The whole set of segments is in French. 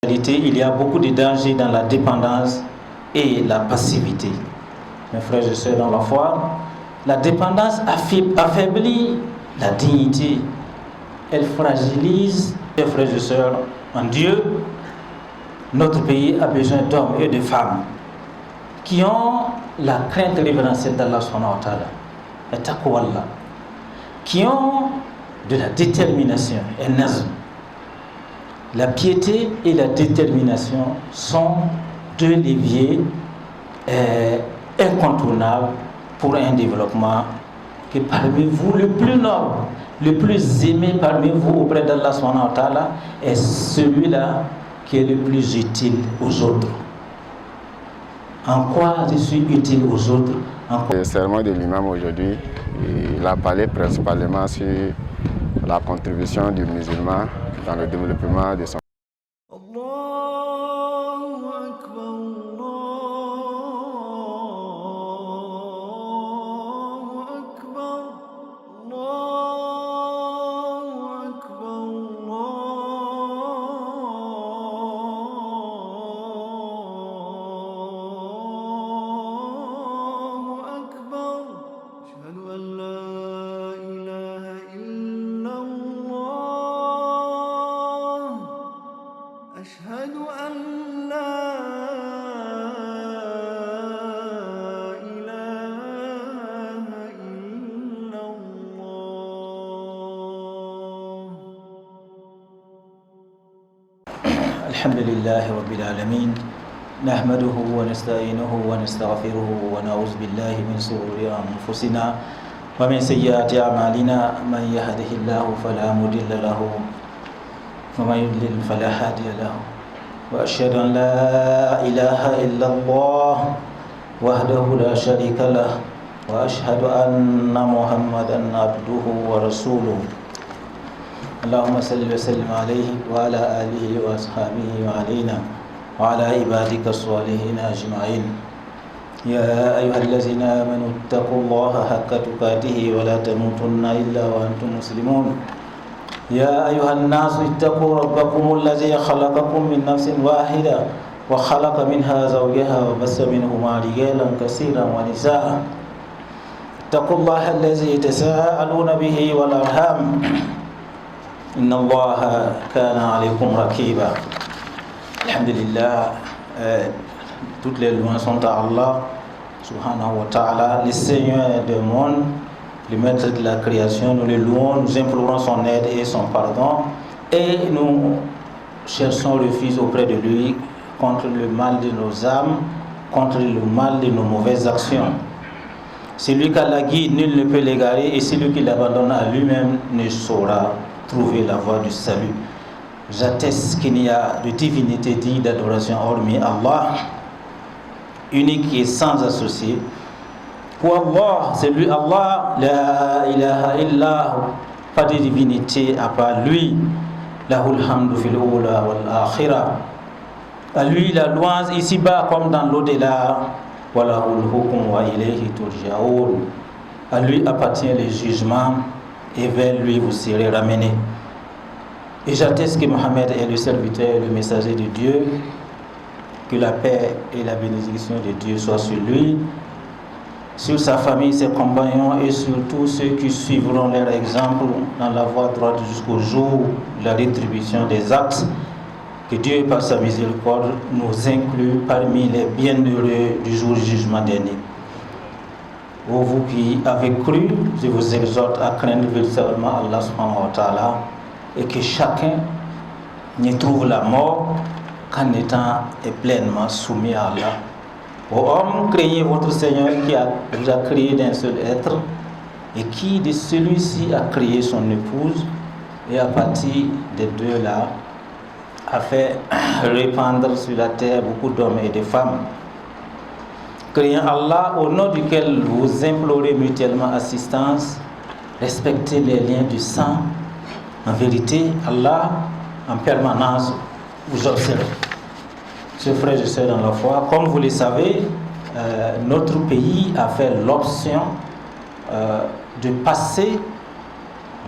En réalité, il y a beaucoup de dangers dans la dépendance et la passivité. Mes frères et sœurs dans la foi, la dépendance affaiblit la dignité. Elle fragilise les frères et sœurs en Dieu. Notre pays a besoin d'hommes et de femmes qui ont la crainte révérentielle d'Allah subhanahu wa ta'ala, et taqwallah, qui ont de la détermination et nazm. La piété et la détermination sont deux leviers incontournables pour un développement que parmi vous, le plus noble, le plus aimé parmi vous auprès d'Allah subhanahu wa ta'ala est celui-là qui est le plus utile aux autres. En quoi je suis utile aux autres? Le sermon de l'imam aujourd'hui, il a parlé principalement sur la contribution du musulman dans le développement de son الحمد لله رب العالمين نحمده ونستعينه ونستغفره ونعوذ بالله من شرور أنفسنا ومن سيئات أعمالنا من يهده الله فلا مضل له ومن يضلل فلا هادي له وأشهد أن لا إله إلا الله وحده لا شريك له وأشهد أن محمدا عبده ورسوله اللهم صل وسلم عليه وعلى آله وأصحابه وعلينا وعلى عبادك الصالحين أجمعين يا أيها الذين آمنوا اتقوا الله حق تقاته ولا تموتن إلا وأنتم مسلمون يا أيها الناس اتقوا ربكم الذي خلقكم من نفس واحدة وخلق منها زوجها وبث منهما رجالا كثيرا ونساء اتقوا الله الذي تساءلون به والأرحام إن الله كان عليكم رقيبا. Alhamdulillah, toutes les louanges sont à Allah subhanahu wa ta'ala, le Seigneur du monde, le maître de la création. Nous le louons, nous implorons son aide et son pardon et nous cherchons refuge auprès de lui contre le mal de nos âmes, contre le mal de nos mauvaises actions. Celui qui la guide, nul ne peut l'égarer, et celui qui l'abandonne à lui-même ne saura trouver la voie du salut. J'atteste qu'il n'y a de divinité digne d'adoration hormis Allah, unique et sans associé. Pour Allah, c'est lui Allah, la ilaha illa, pas de divinité à part lui. Lahul hamdu fil ula wal akhirah. À lui la louange ici-bas comme dans l'au-delà. Wa lahul hukm wa ilayhi turja'un. À lui appartient le jugement et vers lui vous serez ramenés. Et j'atteste que Mohammed est le serviteur et le messager de Dieu, que la paix et la bénédiction de Dieu soient sur lui, sur sa famille, ses compagnons et sur tous ceux qui suivront leur exemple dans la voie droite jusqu'au jour de la rétribution des actes. Que Dieu, par sa miséricorde, nous inclue parmi les bienheureux du jour du jugement dernier. Ô vous qui avez cru, je vous exhorte à craindre véritablement Allah subhanahu wa ta'ala et que chacun n'y trouve la mort qu'en étant pleinement soumis à Allah. Ô hommes, craignez votre Seigneur qui vous a créé d'un seul être et qui de celui-ci a créé son épouse et à partir des deux-là a fait répandre sur la terre beaucoup d'hommes et de femmes. Craignant Allah au nom duquel vous implorez mutuellement assistance, respectez les liens du sang. En vérité, Allah en permanence vous observe. Chers frères et sœurs dans la foi, comme vous le savez, notre pays a fait l'option de passer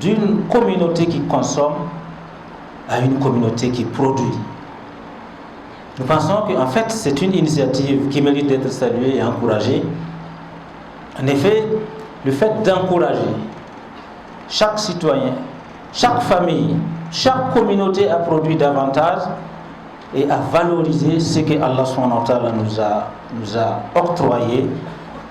d'une communauté qui consomme à une communauté qui produit. Nous pensons qu'en fait, c'est une initiative qui mérite d'être saluée et encouragée. En effet, le fait d'encourager chaque citoyen, chaque famille, chaque communauté à produire davantage et à valoriser ce que Allah subhanahu wa ta'ala nous a octroyé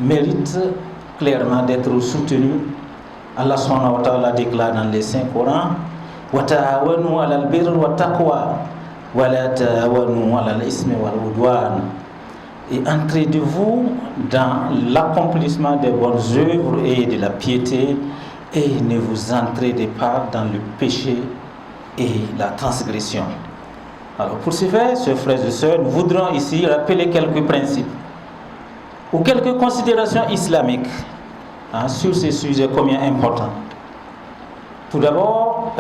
mérite clairement d'être soutenu. Allah subhanahu wa ta'ala déclare dans les Saints Corans: wa ta'awanu 'alal birri wat taqwa wa la ta'awanu 'alal ismi wal 'udwan. Et entraidez-vous dans l'accomplissement des bonnes œuvres et de la piété, et ne vous entraidez pas dans le péché et la transgression. Alors pour ce faire, chers frères et sœurs, nous voudrons ici rappeler quelques principes ou quelques considérations islamiques sur ces sujets combien importants. Tout d'abord,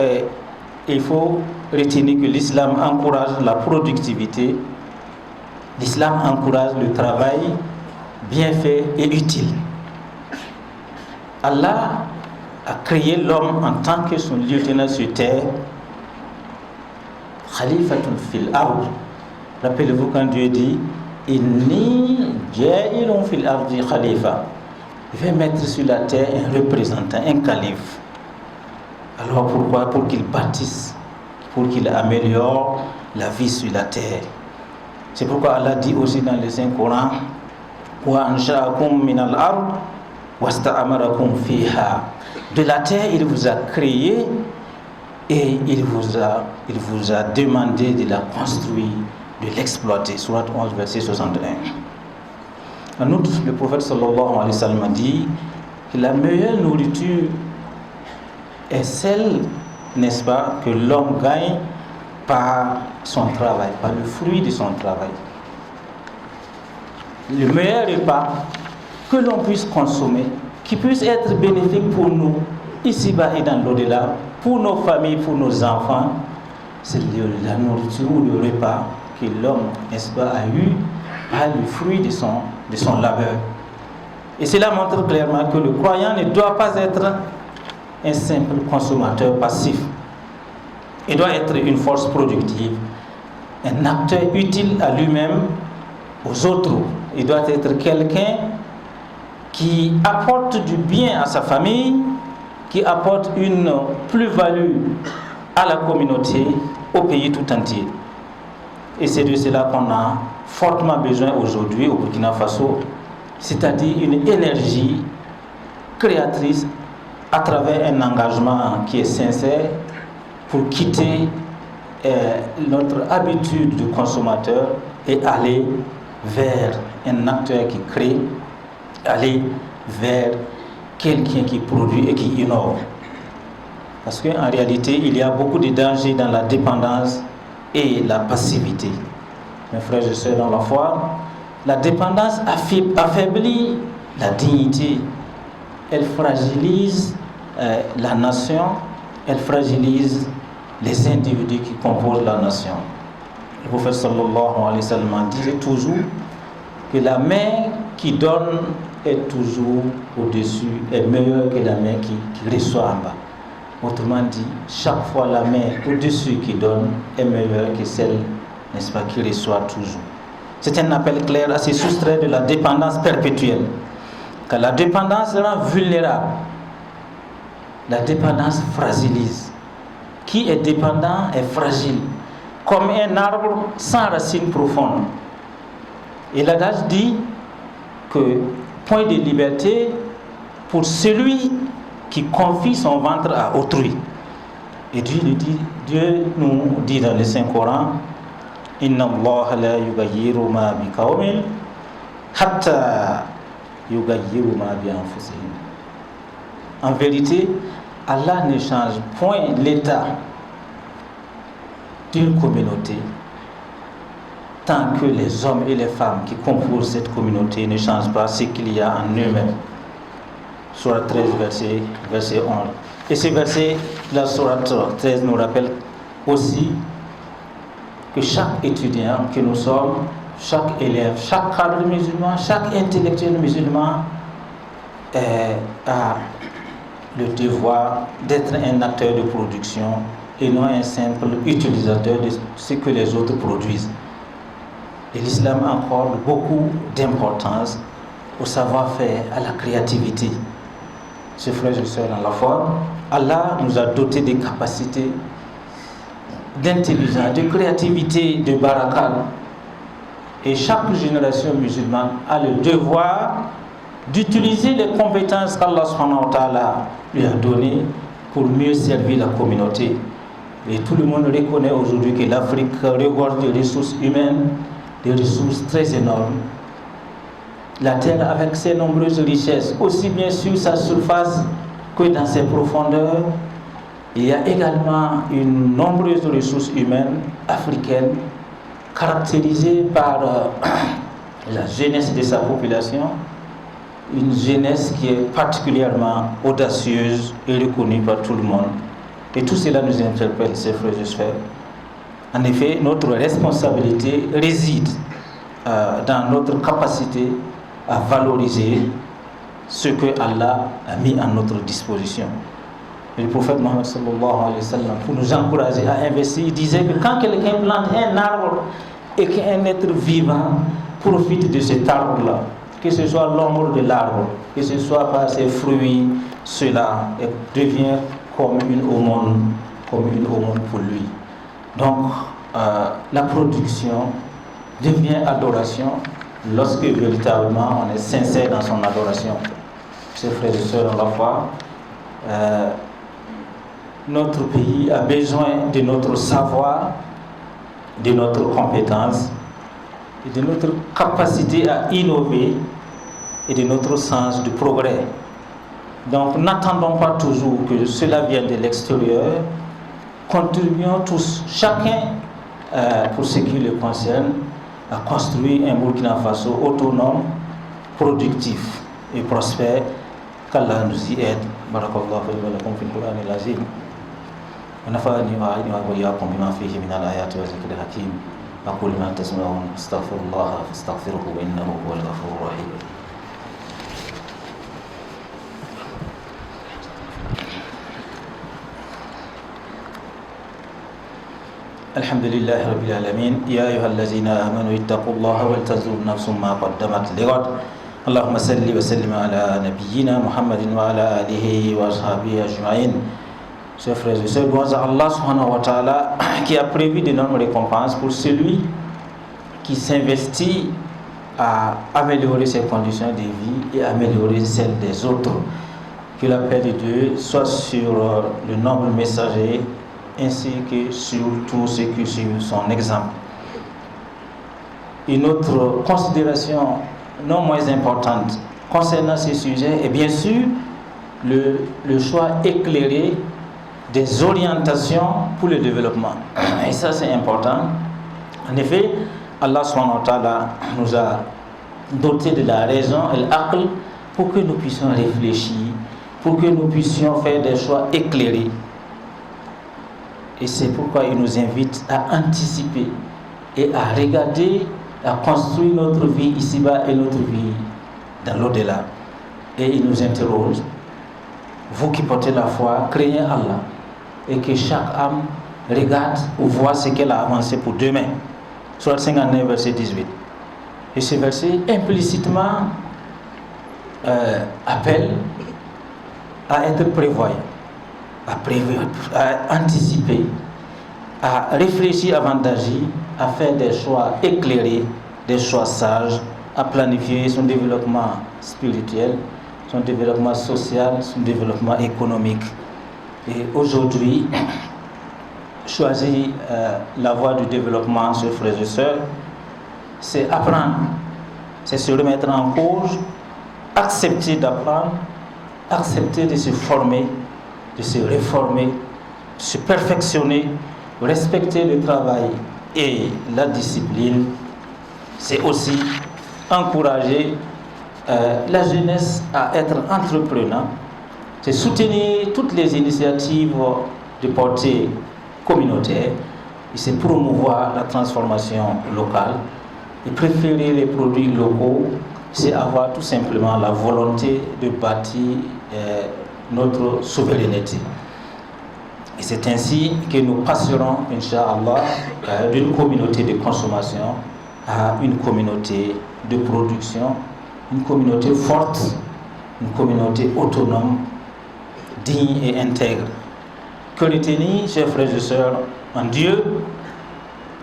il faut retenir que l'islam encourage la productivité. L'islam encourage le travail bien fait et utile. Allah a créé l'homme en tant que son lieutenant sur terre, Khalifatun fil ard. Rappelez-vous quand Dieu dit: Inni ja'ilun fil ardi khalifa. Il va mettre sur la terre un représentant, un calife. Alors pourquoi? Pour qu'il bâtisse, pour qu'il améliore la vie sur la terre. C'est pourquoi Allah dit aussi dans le Saint-Coran: Wa ansha'akum minal ard wasta'amarakum fiha. De la terre, il vous a créé et il vous a demandé de la construire, de l'exploiter. Sourate 11, verset 61. En outre, le prophète sallallahu alayhi wa sallam a dit que la meilleure nourriture est celle, n'est-ce pas, que l'homme gagne par son travail, par le fruit de son travail. Le meilleur repas que l'on puisse consommer, qui puisse être bénéfique pour nous, ici-bas et dans l'au-delà, pour nos familles, pour nos enfants, c'est la nourriture ou le repas que l'homme, n'est-ce pas, a eu par le fruit de son labeur. Et cela montre clairement que le croyant ne doit pas être un simple consommateur passif. Il doit être une force productive, un acteur utile à lui-même, aux autres. Il doit être quelqu'un qui apporte du bien à sa famille, qui apporte une plus-value à la communauté, au pays tout entier. Et c'est de cela qu'on a fortement besoin aujourd'hui au Burkina Faso, c'est-à-dire une énergie créatrice à travers un engagement qui est sincère pour quitter notre habitude de consommateur et aller vers un acteur qui crée, aller vers quelqu'un qui produit et qui innove. Parce qu'en réalité, il y a beaucoup de dangers dans la dépendance et la passivité. Mes frères et sœurs dans la foi, la dépendance affaiblit la dignité, elle fragilise la nation, elle fragilise les individus qui composent la nation. Le prophète sallallahu alayhi wa sallam disait toujours que la main qui donne est toujours au-dessus, est meilleure que la main qui reçoit en bas. Autrement dit, chaque fois la main au-dessus qui donne est meilleure que celle, n'est-ce pas, qui reçoit toujours. C'est un appel clair à se soustraire de la dépendance perpétuelle. Car la dépendance rend vulnérable. La dépendance fragilise. Qui est dépendant est fragile, comme un arbre sans racines profondes. Et l'adage dit que point de liberté pour celui qui confie son ventre à autrui. Et Dieu nous dit dans le Saint-Coran: Inna Allah la yughayyiru ma bi qawmin hatta yughayyiru ma bi anfusihim. En vérité, Allah ne change point l'état d'une communauté tant que les hommes et les femmes qui composent cette communauté ne changent pas ce qu'il y a en eux-mêmes. Sourate 13, verset 11. Et ce verset, la Sourate 13 nous rappelle aussi que chaque étudiant que nous sommes, chaque élève, chaque cadre musulman, chaque intellectuel musulman a le devoir d'être un acteur de production et non un simple utilisateur de ce que les autres produisent. Et l'islam accorde beaucoup d'importance au savoir-faire, à la créativité. Chers frères et sœurs dans la foi, Allah nous a dotés des capacités d'intelligence, de créativité, de barakat. Et chaque génération musulmane a le devoir d'utiliser les compétences qu'Allah subhanahu wa ta'ala lui a données pour mieux servir la communauté. Et tout le monde reconnaît aujourd'hui que l'Afrique regorge de ressources humaines, des ressources très énormes. La terre avec ses nombreuses richesses, aussi bien sur sa surface que dans ses profondeurs. Il y a également une nombreuse ressources humaines africaines caractérisées par la jeunesse de sa population, une jeunesse qui est particulièrement audacieuse et reconnue par tout le monde. Et tout cela nous interpelle, chers frères et sœurs. En effet, notre responsabilité réside dans notre capacité à valoriser ce que Allah a mis à notre disposition. Et le prophète Mohammed sallallahu alayhi wa sallam, pour nous encourager à investir, il disait que quand quelqu'un plante un arbre et qu'un être vivant profite de cet arbre-là, que ce soit l'ombre de l'arbre, que ce soit par ses fruits, cela devient comme une aumône pour lui. Donc, la production devient adoration lorsque véritablement on est sincère dans son adoration. Chers frères et sœurs dans la foi, notre pays a besoin de notre savoir, de notre compétence, et de notre capacité à innover et de notre sens du progrès. Donc n'attendons pas toujours que cela vienne de l'extérieur. Contribuons tous, chacun pour ce qui le concerne, à construire un Burkina Faso autonome, productif et prospère. Qu'Allah nous y aide. Barakallahu li wa lakum fil Qur'anil azim. Wa nafa'ani wa iyyakum bima fihi min al-ayati wa dhikril hakim. Aqulu ma tasma'un astaghfirullah fastaghfiruhu innahu huwal ghafurur rahim. الحمد لله رب العالمين يا أيها الذين آمنوا اتقوا الله ولتنظر نفس ما قدمت لغد اللهم صل وسلم على نبينا محمد وعلى آله وأصحابه أجمعين. Chers frères et sœurs, gloire à Allah subhanahu wa ta'ala qui a prévu d'énormes récompenses pour celui qui s'investit à améliorer ses conditions de vie et améliorer celles des autres. Que la paix de Dieu soit sur le noble messager ainsi que sur tous ceux qui suivent son exemple. Une autre considération non moins importante concernant ce sujet est bien sûr le choix éclairé des orientations pour le développement. Et ça c'est important. En effet, Allah subhanahu wa ta'ala nous a doté de la raison et l'aql pour que nous puissions réfléchir, pour que nous puissions faire des choix éclairés. Et c'est pourquoi il nous invite à anticiper et à regarder, à construire notre vie ici-bas et notre vie dans l'au-delà. Et il nous interroge, vous qui portez la foi, craignez Allah et que chaque âme regarde ou voit ce qu'elle a avancé pour demain. Sourate 59, verset 18. Et ce verset implicitement appelle à être prévoyant, à anticiper, à réfléchir avant d'agir, à faire des choix éclairés, des choix sages, à planifier son développement spirituel, son développement social, son développement économique. Et aujourd'hui, choisir la voie du développement, chers frères et sœurs, c'est apprendre, c'est se remettre en cause, accepter d'apprendre, accepter de se former, de se réformer, de se perfectionner, respecter le travail et la discipline. C'est aussi encourager la jeunesse à être entrepreneur, c'est soutenir toutes les initiatives de portée communautaire et c'est promouvoir la transformation locale et préférer les produits locaux, c'est avoir tout simplement la volonté de bâtir notre souveraineté. Et c'est ainsi que nous passerons, Inch'Allah, d'une communauté de consommation à une communauté de production, une communauté forte, une communauté autonome, digne et intègre. Que retenir, chers frères et sœurs, en Dieu,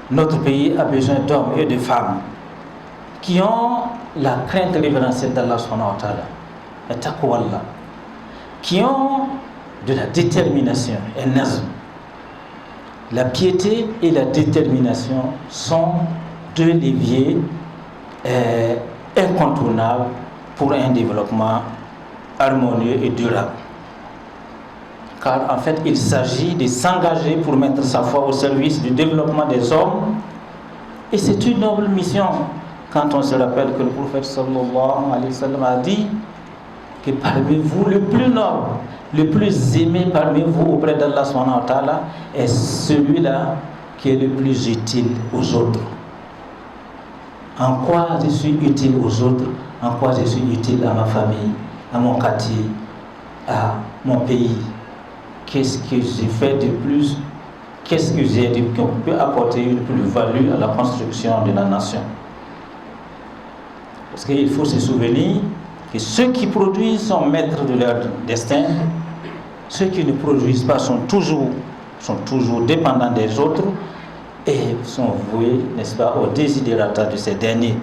notre pays a besoin d'hommes et de femmes qui ont la crainte révérentielle d'Allah subhanahu wa ta'ala, et taqwa Allah, qui ont de la détermination et nazm. La piété et la détermination sont deux leviers incontournables pour un développement harmonieux et durable. Car en fait, il s'agit de s'engager pour mettre sa foi au service du développement des hommes. Et c'est une noble mission. Quand on se rappelle que le prophète sallallahu alayhi wa sallam a dit que parmi vous, le plus noble, le plus aimé parmi vous auprès d'Allah subhanahu wa ta'ala est celui-là qui est le plus utile aux autres. En quoi je suis utile aux autres? En quoi je suis utile à ma famille, à mon quartier, à mon pays? Qu'est-ce que j'ai fait de plus? Qu'est-ce que j'ai dit qui peut apporter une plus-value à la construction de la nation? Parce qu'il faut se souvenir que ceux qui produisent sont maîtres de leur destin. Ceux qui ne produisent pas sont toujours dépendants des autres et sont voués, n'est-ce pas, au désiderata de ces derniers.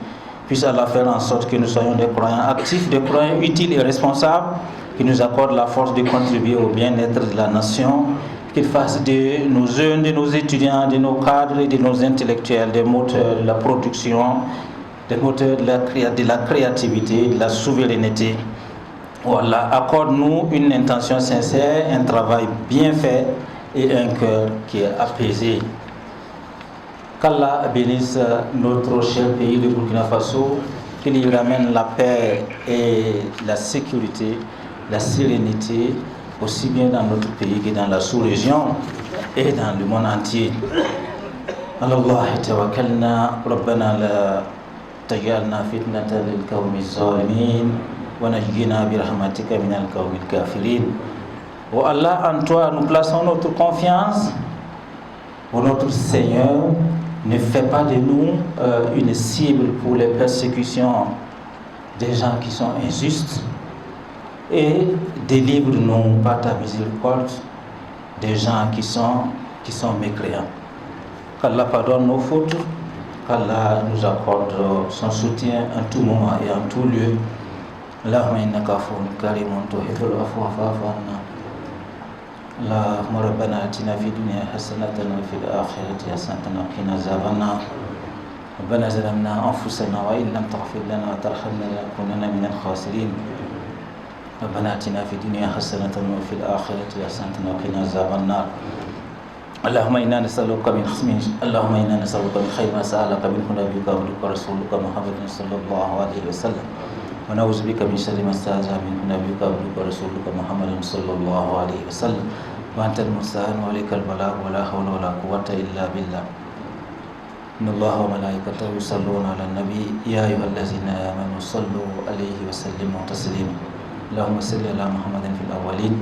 Puisse Allah faire en sorte que nous soyons des croyants actifs, des croyants utiles et responsables, qui nous accorde la force de contribuer au bien-être de la nation, qu'il fasse de nos jeunes, de nos étudiants, de nos cadres et de nos intellectuels des moteurs de la production, des moteurs de la créativité, de la souveraineté. Voilà, accorde-nous une intention sincère, un travail bien fait et un cœur qui est apaisé. Qu'Allah bénisse notre cher pays, le Burkina Faso, qu'il y ramène la paix et la sécurité, la sérénité, aussi bien dans notre pays que dans la sous-région et dans le monde entier. Allah tawakkalna, Rabbana la tajalna fitnatan lil qawmi zalimin, wa najjina bi rahmatika minal qawmil kafirin. Oh Allah, en toi nous plaçons notre confiance. Oh notre Seigneur, ne fais pas de nous une cible pour les persécutions des gens qui sont injustes et délivre-nous par ta miséricorde des gens qui sont mécréants. Qu'Allah pardonne nos fautes, qu'Allah nous accorde son soutien en tout moment et en tout lieu. Allahumma innaka afuwwun karimun tuhibbul afwa fa'fu anna. Allahumma rabbana atina fid dunya hasanatan wa fil akhirati hasanatan wa qina azaban nar. ربنا ظلمنا أنفسنا وإن لم تغفر لنا وترحمنا لنكونن من الخاسرين. ربنا آتنا في الدنيا حسنة وفي الآخرة حسنة وقنا عذاب النار. اللهم إنا نسألك من خير ما سألك منه نبيك ورسولك محمد صلى الله عليه وسلم ونعوذ بك من شر ما استعاذ منه نبيك ورسولك محمد صلى الله عليه وسلم وأنت المستعان وعليك البلاغ ولا حول ولا قوة إلا بالله. إن الله وملائكته يصلون على النبي يا أيها الذين آمنوا صلوا عليه وسلموا تسليما. اللهم صل على محمد في الأولين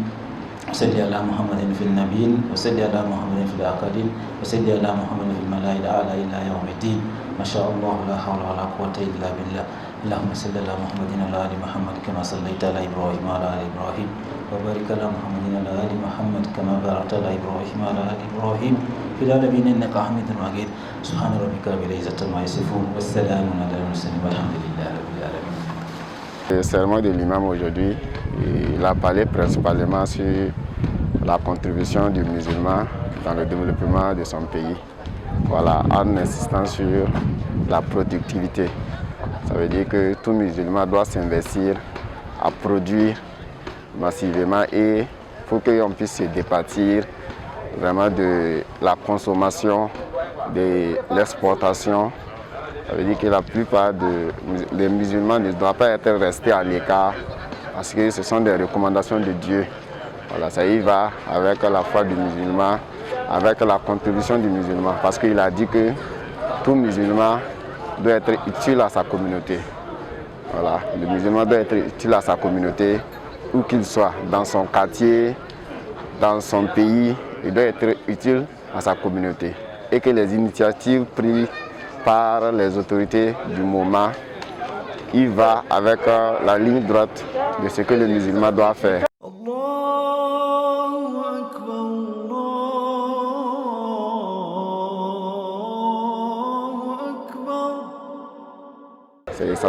وصل على محمد في النبيين وصل على محمد في الآخرين وصل على محمد في الملائكة الأعلى إلى يوم الدين. ما شاء الله لا حول ولا قوة إلا بالله. اللهم صل على محمد وعلى آل محمد كما صليت على إبراهيم وعلى آل إبراهيم وبارك على محمد وعلى آل محمد كما باركت على إبراهيم وعلى آل إبراهيم في العالمين إنك حميد مجيد. سبحان ربك رب العزة عما يصفون والسلام على المرسلين والحمد لله رب العالمين. Le sermon de l'imam aujourd'hui, il a parlé principalement sur la contribution du musulman dans le développement de son pays. Voilà, en insistant sur la productivité. Ça veut dire que tout musulman doit s'investir à produire massivement et pour qu'on puisse se départir vraiment de la consommation, de l'exportation. Ça veut dire que la plupart des musulmans ne doivent pas être restés à l'écart parce que ce sont des recommandations de Dieu. Voilà, ça y va avec la foi du musulman, avec la contribution du musulman parce qu'il a dit que tout musulman doit être utile à sa communauté. Voilà, le musulman doit être utile à sa communauté, où qu'il soit, dans son quartier, dans son pays, il doit être utile à sa communauté. Et que les initiatives prises par les autorités du moment, il va avec la ligne droite de ce que le musulman doit faire. C'est ça.